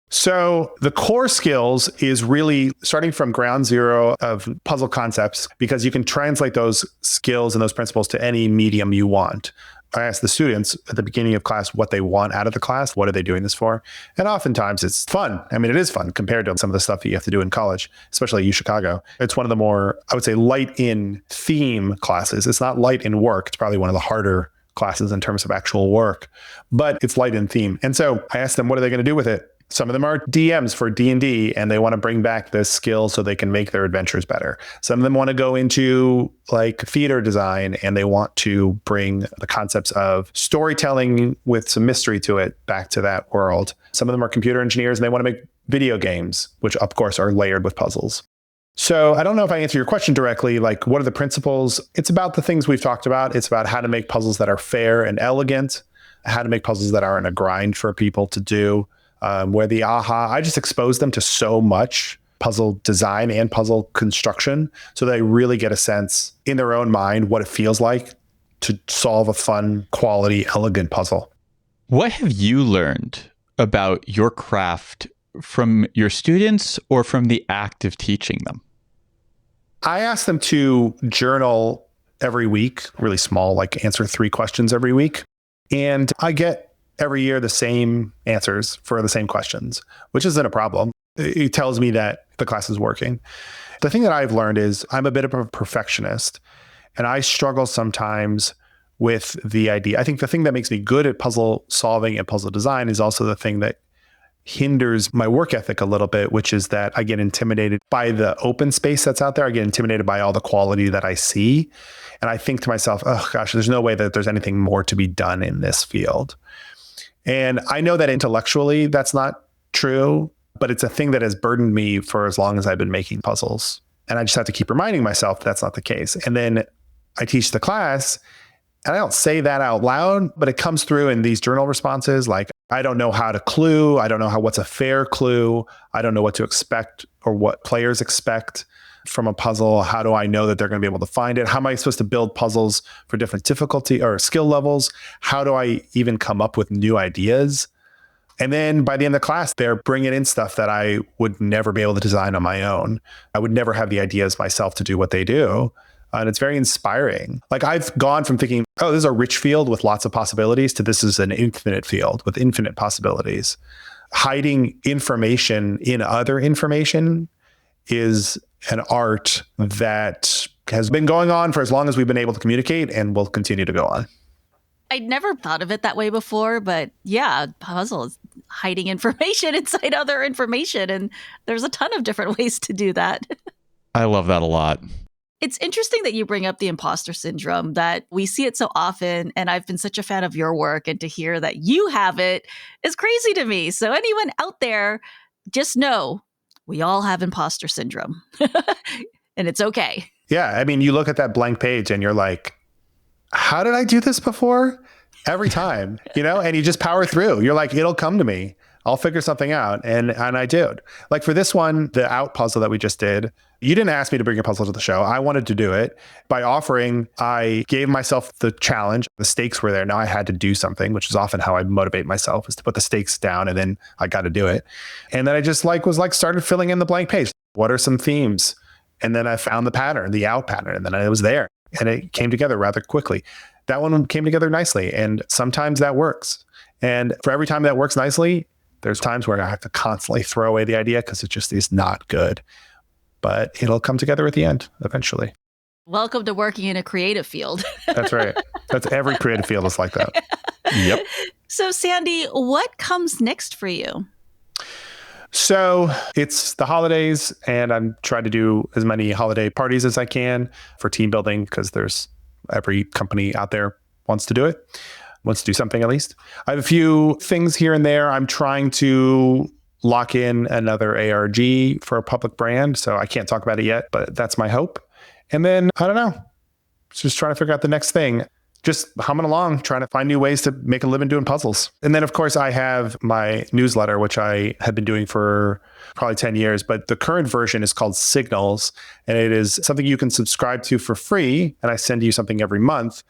So the core skills is really starting from ground zero of puzzle concepts, because you can translate those skills and those principles to any medium you want. I ask the students at the beginning of class what they want out of the class. What are they doing this for? And oftentimes it's fun. I mean, it is fun compared to some of the stuff that you have to do in college, especially at U Chicago. It's one of the more, I would say, light in theme classes. It's not light in work. It's probably one of the harder classes in terms of actual work, but it's light in theme. And so I asked them, what are they going to do with it? Some of them are DMs for D&D, and they want to bring back this skill so they can make their adventures better. Some of them want to go into like theater design, and they want to bring the concepts of storytelling with some mystery to it back to that world. Some of them are computer engineers, and they want to make video games, which of course are layered with puzzles. So I don't know if I answer your question directly, like what are the principles? It's about the things we've talked about. It's about how to make puzzles that are fair and elegant, how to make puzzles that aren't a grind for people to do. Where the I just expose them to so much puzzle design and puzzle construction so they really get a sense in their own mind what it feels like to solve a fun, quality, elegant puzzle. What have you learned about your craft from your students or from the act of teaching them? I ask them to journal every week, really small, like answer 3 questions every week. And I get every year the same answers for the same questions, which isn't a problem. It tells me that the class is working. The thing that I've learned is I'm a bit of a perfectionist, and I struggle sometimes with the idea. I think the thing that makes me good at puzzle solving and puzzle design is also the thing that hinders my work ethic a little bit, which is that I get intimidated by the open space that's out there. I get intimidated by all the quality that I see. And I think to myself, oh gosh, there's no way that there's anything more to be done in this field. And I know that intellectually that's not true, but it's a thing that has burdened me for as long as I've been making puzzles. And I just have to keep reminding myself that's not the case. And then I teach the class, and I don't say that out loud, but it comes through in these journal responses. Like, I don't know how to clue. I don't know what's a fair clue. I don't know what to expect or what players expect from a puzzle. How do I know that they're going to be able to find it? How am I supposed to build puzzles for different difficulty or skill levels? How do I even come up with new ideas? And then by the end of the class, they're bringing in stuff that I would never be able to design on my own. I would never have the ideas myself to do what they do. And it's very inspiring. Like, I've gone from thinking, oh, this is a rich field with lots of possibilities to this is an infinite field with infinite possibilities. Hiding information in other information is an art that has been going on for as long as we've been able to communicate and will continue to go on. I'd never thought of it that way before, but yeah, puzzle is hiding information inside other information. And there's a ton of different ways to do that. I love that a lot. It's interesting that you bring up the imposter syndrome, that we see it so often. And I've been such a fan of your work, and to hear that you have it is crazy to me. So anyone out there, just know we all have imposter syndrome and it's okay. Yeah. I mean, you look at that blank page and you're like, how did I do this before? Every time, and you just power through. You're like, it'll come to me. I'll figure something out. And I did. Like for this one, the out puzzle that we just did, you didn't ask me to bring a puzzle to the show. I wanted to do it. By offering, I gave myself the challenge. The stakes were there. Now I had to do something, which is often how I motivate myself, is to put the stakes down and then I got to do it. And then I just started filling in the blank page. What are some themes? And then I found the pattern, the out pattern, and then it was there. And it came together rather quickly. That one came together nicely. And sometimes that works. And for every time that works nicely, there's times where I have to constantly throw away the idea because it just is not good. But it'll come together at the end eventually. Welcome to working in a creative field. That's right. That's every creative field is like that. Yep. So Sandy, what comes next for you? So it's the holidays, and I'm trying to do as many holiday parties as I can for team building, because there's every company out there wants to do it, wants to do something at least. I have a few things here and there. I'm trying to lock in another ARG for a public brand. So I can't talk about it yet, but that's my hope. And then, I don't know, just trying to figure out the next thing. Just humming along, trying to find new ways to make a living doing puzzles. And then, of course, I have my newsletter, which I have been doing for probably 10 years. But the current version is called Signals, and it is something you can subscribe to for free. And I send you something every month.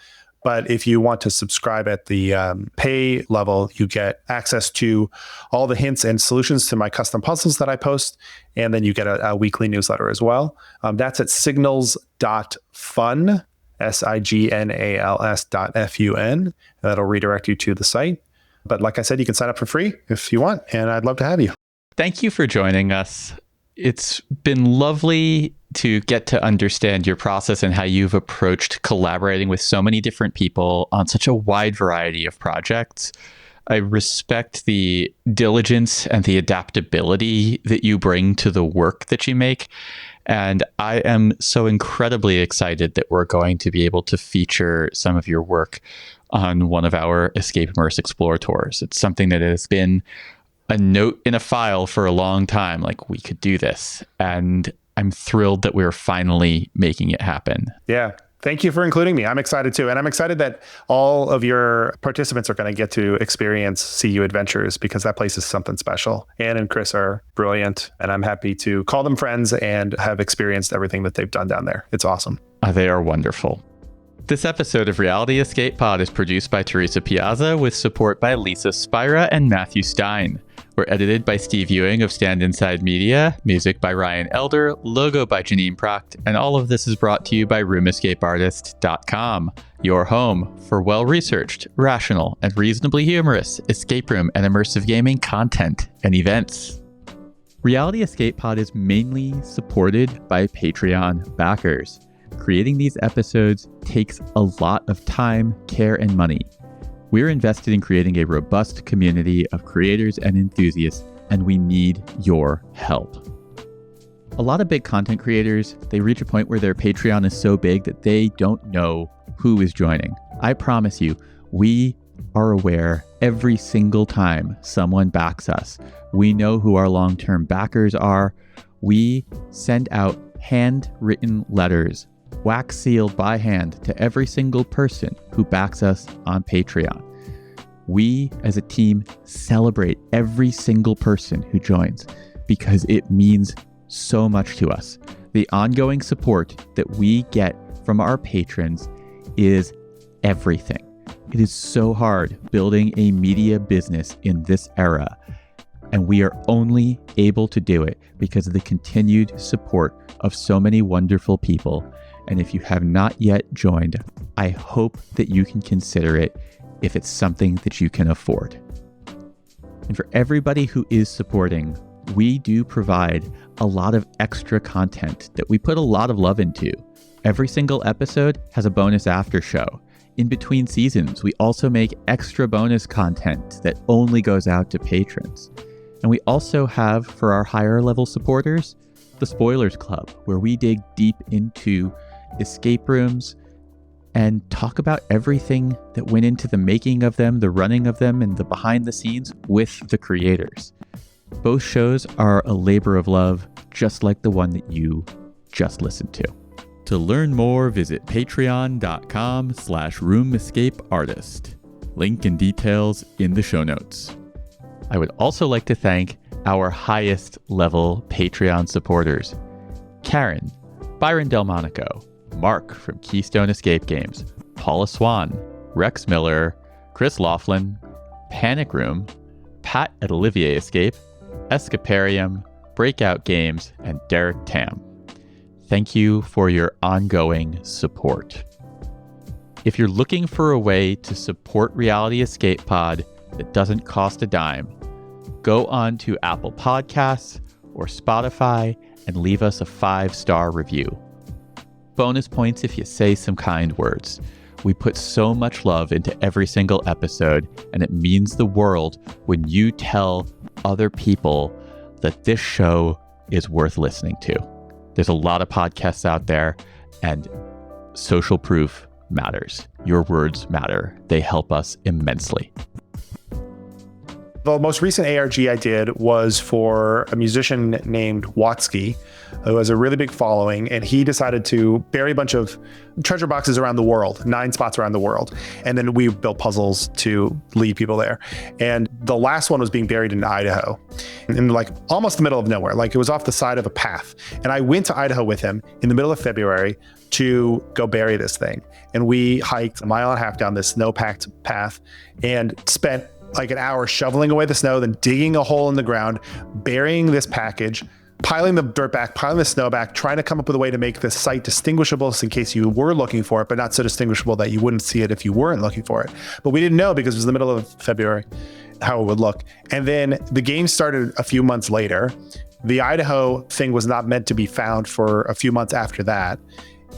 But if you want to subscribe at the pay level, you get access to all the hints and solutions to my custom puzzles that I post. And then you get a weekly newsletter as well. That's at signals.fun. signals.fun. That'll redirect you to the site. But like I said, you can sign up for free if you want, and I'd love to have you. Thank you for joining us. It's been lovely to get to understand your process and how you've approached collaborating with so many different people on such a wide variety of projects. I respect the diligence and the adaptability that you bring to the work that you make. And I am so incredibly excited that we're going to be able to feature some of your work on one of our Escape, Immerse, Explore tours. It's something that has been a note in a file for a long time, like we could do this. And I'm thrilled that we're finally making it happen. Yeah. Thank you for including me. I'm excited too. And I'm excited that all of your participants are going to get to experience CU Adventures, because that place is something special. Anne and Chris are brilliant, and I'm happy to call them friends and have experienced everything that they've done down there. It's awesome. They are wonderful. This episode of Reality Escape Pod is produced by Teresa Piazza with support by Lisa Spira and Matthew Stein. We're edited by Steve Ewing of Stand Inside Media, music by Ryan Elder, logo by Janine Pracht, and all of this is brought to you by RoomEscapeArtist.com, your home for well-researched, rational, and reasonably humorous escape room and immersive gaming content and events. Reality Escape Pod is mainly supported by Patreon backers. Creating these episodes takes a lot of time, care, and money. We're invested in creating a robust community of creators and enthusiasts, and we need your help. A lot of big content creators, they reach a point where their Patreon is so big that they don't know who is joining. I promise you, we are aware every single time someone backs us. We know who our long-term backers are. We send out handwritten letters, wax sealed by hand, to every single person who backs us on Patreon. We as a team celebrate every single person who joins because it means so much to us. The ongoing support that we get from our patrons is everything. It is so hard building a media business in this era, and we are only able to do it because of the continued support of so many wonderful people. And if you have not yet joined, I hope that you can consider it if it's something that you can afford. And for everybody who is supporting, we do provide a lot of extra content that we put a lot of love into. Every single episode has a bonus after show. In between seasons, we also make extra bonus content that only goes out to patrons. And we also have, for our higher level supporters, the Spoilers Club, where we dig deep into escape rooms and talk about everything that went into the making of them, the running of them, and the behind the scenes with the creators. Both shows are a labor of love, just like the one that you just listened to. To learn more, visit patreon.com/roomescapeartist. Link and details in the show notes. I would also like to thank our highest level Patreon supporters: Karen, Byron Delmonico, Mark from Keystone Escape Games, Paula Swan, Rex Miller, Chris Laughlin, Panic Room, Pat at Olivier Escape, Escaparium, Breakout Games, and Derek Tam. Thank you for your ongoing support. If you're looking for a way to support Reality Escape Pod that doesn't cost a dime, go on to Apple Podcasts or Spotify and leave us a 5-star review. Bonus points if you say some kind words. We put so much love into every single episode, and it means the world when you tell other people that this show is worth listening to. There's a lot of podcasts out there, and social proof matters. Your words matter. They help us immensely. The most recent ARG I did was for a musician named Watsky, who has a really big following, and he decided to bury a bunch of treasure boxes around the world, 9 spots around the world. And then we built puzzles to lead people there. And the last one was being buried in Idaho, in like almost the middle of nowhere. Like it was off the side of a path. And I went to Idaho with him in the middle of February to go bury this thing. And we hiked 1.5 miles down this snow-packed path and spent like an hour shoveling away the snow, then digging a hole in the ground, burying this package, piling the dirt back, piling the snow back, trying to come up with a way to make this site distinguishable in case you were looking for it, but not so distinguishable that you wouldn't see it if you weren't looking for it. But we didn't know, because it was the middle of February, how it would look. And then the game started a few months later. The Idaho thing was not meant to be found for a few months after that.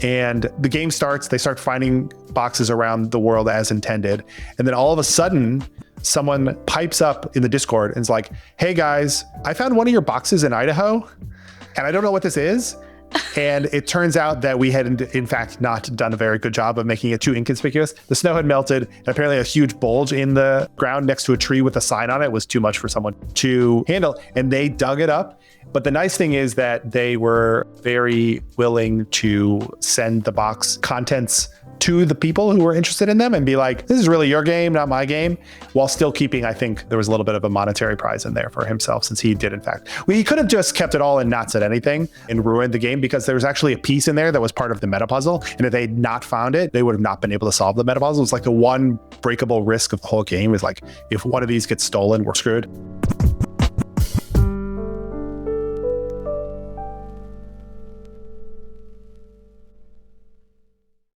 And the game starts, they start finding boxes around the world as intended. And then all of a sudden, someone pipes up in the Discord and is like, "Hey guys, I found one of your boxes in Idaho, and I don't know what this is." And it turns out that we had, in fact, not done a very good job of making it too inconspicuous. The snow had melted, and apparently a huge bulge in the ground next to a tree with a sign on it was too much for someone to handle. And they dug it up. But the nice thing is that they were very willing to send the box contents to the people who were interested in them and be like, "This is really your game, not my game," while still keeping, I think there was a little bit of a monetary prize in there for himself, since he did, in fact. He could have just kept it all and not said anything and ruined the game, because there was actually a piece in there that was part of the meta puzzle. And if they'd not found it, they would have not been able to solve the meta puzzle. It was like the one breakable risk of the whole game is like, if one of these gets stolen, we're screwed.